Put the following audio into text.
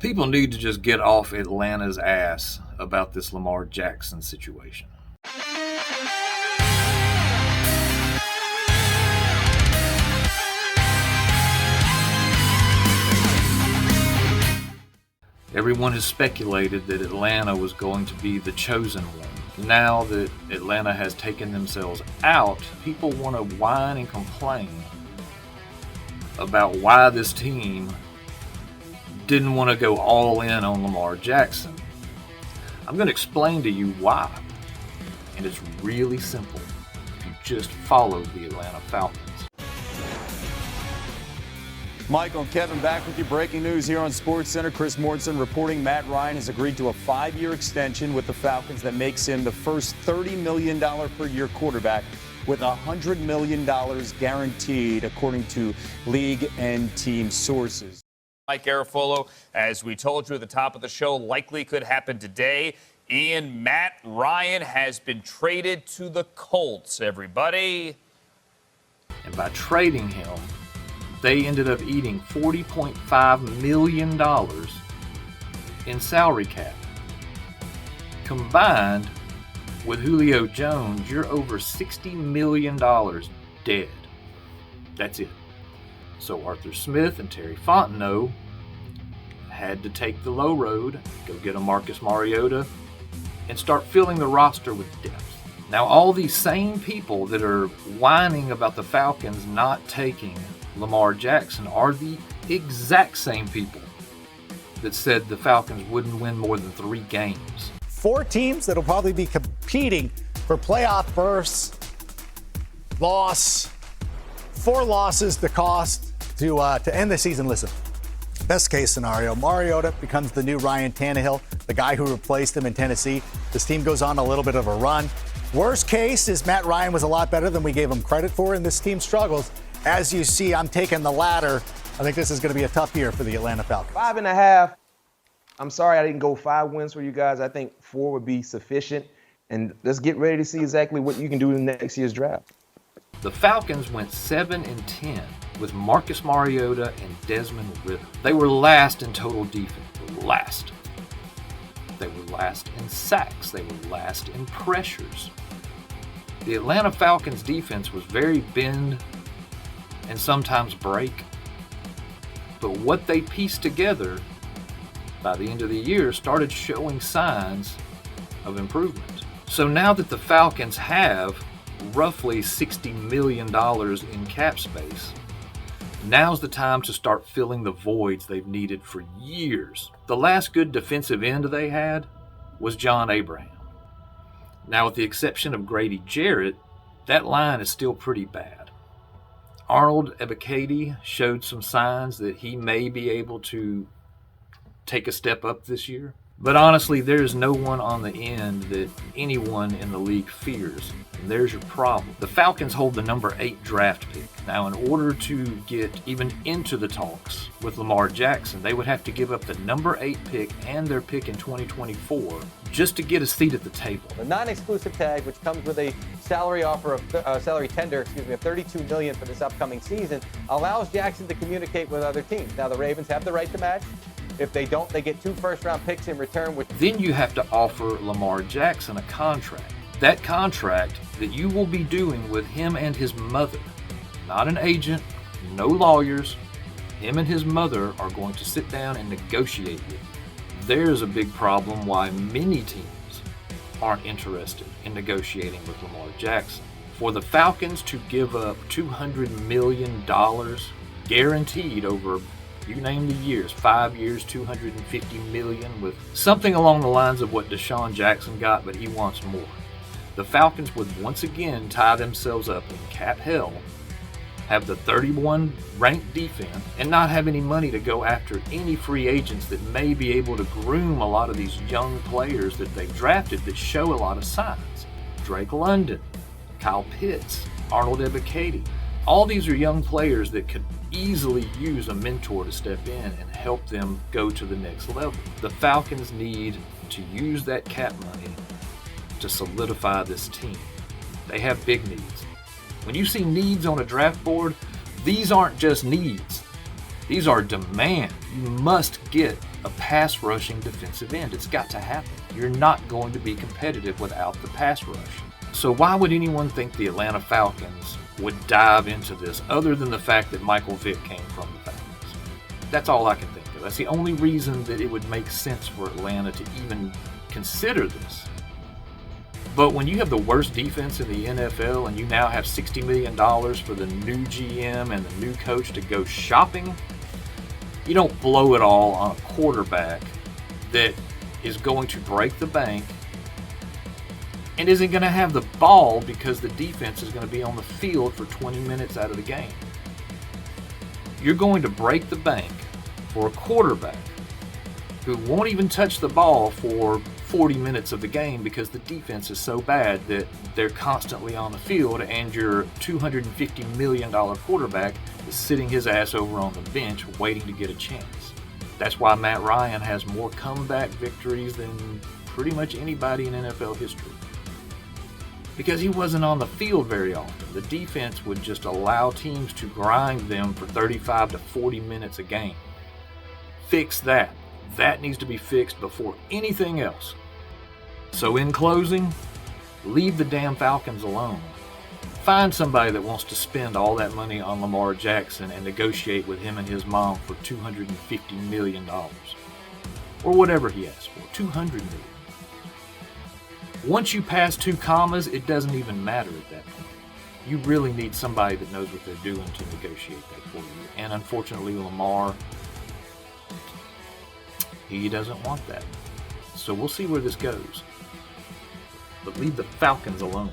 People need to just get off Atlanta's ass about this Lamar Jackson situation. Everyone has speculated that Atlanta was going to be the chosen one. Now that Atlanta has taken themselves out, people want to whine and complain about why this team didn't want to go all in on Lamar Jackson. I'm going to explain to you why. And it's really simple if you just follow the Atlanta Falcons. Michael and Kevin back with you. Breaking news here on SportsCenter. Chris Mortensen reporting Matt Ryan has agreed to a 5-year extension with the Falcons that makes him the first $30 million per year quarterback with $100 million guaranteed, according to league and team sources. Mike Garafolo, as we told you at the top of the show, likely could happen today. Matt Ryan has been traded to the Colts, everybody. And by trading him, they ended up eating $40.5 million in salary cap. Combined with Julio Jones, you're over $60 million dead. That's it. So Arthur Smith and Terry Fontenot had to take the low road, go get a Marcus Mariota, and start filling the roster with depth. Now, all these same people that are whining about the Falcons not taking Lamar Jackson are the exact same people that said the Falcons wouldn't win more than 3 games. 4 teams that'll probably be competing for playoff berths. 4 losses, the cost to end the season. Listen, best case scenario, Mariota becomes the new Ryan Tannehill, the guy who replaced him in Tennessee. This team goes on a little bit of a run. Worst case is Matt Ryan was a lot better than we gave him credit for, and this team struggles. As you see, I'm taking the latter. I think this is going to be a tough year for the Atlanta Falcons. 5.5. I'm sorry I didn't go 5 wins for you guys. I think 4 would be sufficient. And let's get ready to see exactly what you can do in next year's draft. The Falcons went 7-10 with Marcus Mariota and Desmond Ridder. They were last in total defense. Last. They were last in sacks. They were last in pressures. The Atlanta Falcons defense was very bend and sometimes break. But what they pieced together by the end of the year started showing signs of improvement. So now that the Falcons have roughly $60 million in cap space, now's the time to start filling the voids they've needed for years. The last good defensive end they had was John Abraham. Now, with the exception of Grady Jarrett, that line is still pretty bad. Arnold Ebiketie showed some signs that he may be able to take a step up this year. But honestly, there's no one on the end that anyone in the league fears. And there's your problem. The Falcons hold the number 8 draft pick. Now, in order to get even into the talks with Lamar Jackson, they would have to give up the number 8 pick and their pick in 2024 just to get a seat at the table. The non-exclusive tag, which comes with a salary offer of salary tender, of $32 million for this upcoming season, allows Jackson to communicate with other teams. Now, the Ravens have the right to match. If they don't, they get 2 first-round picks in return. Then you have to offer Lamar Jackson a contract. That contract that you will be doing with him and his mother. Not an agent, no lawyers. Him and his mother are going to sit down and negotiate with you. There's a big problem why many teams aren't interested in negotiating with Lamar Jackson. For the Falcons to give up $200 million guaranteed over, you name the years, 5 years, $250 million, with something along the lines of what DeShaun Jackson got, but he wants more. The Falcons would once again tie themselves up in cap hell, have the 31 ranked defense, and not have any money to go after any free agents that may be able to groom a lot of these young players that they've drafted that show a lot of signs. Drake London, Kyle Pitts, Arnold Ebiketie. All these are young players that could easily use a mentor to step in and help them go to the next level. The Falcons need to use that cap money to solidify this team. They have big needs. When you see needs on a draft board, these aren't just needs. These are demand. You must get a pass rushing defensive end. It's got to happen. You're not going to be competitive without the pass rush. So why would anyone think the Atlanta Falcons would dive into this other than the fact that Michael Vick came from the Falcons? That's all I can think of. That's the only reason that it would make sense for Atlanta to even consider this. But when you have the worst defense in the NFL and you now have $60 million for the new GM and the new coach to go shopping, you don't blow it all on a quarterback that is going to break the bank and isn't going to have the ball because the defense is going to be on the field for 20 minutes out of the game. You're going to break the bank for a quarterback who won't even touch the ball for 40 minutes of the game because the defense is so bad that they're constantly on the field, and your $250 million quarterback is sitting his ass over on the bench waiting to get a chance. That's why Matt Ryan has more comeback victories than pretty much anybody in NFL history. Because he wasn't on the field very often. The defense would just allow teams to grind them for 35 to 40 minutes a game. Fix that. That needs to be fixed before anything else. So in closing, leave the damn Falcons alone. Find somebody that wants to spend all that money on Lamar Jackson and negotiate with him and his mom for $250 million. Or whatever he asked for, $200 million. Once you pass 2 commas, it doesn't even matter at that point. You really need somebody that knows what they're doing to negotiate that for you. And unfortunately, Lamar, he doesn't want that. So we'll see where this goes. But leave the Falcons alone.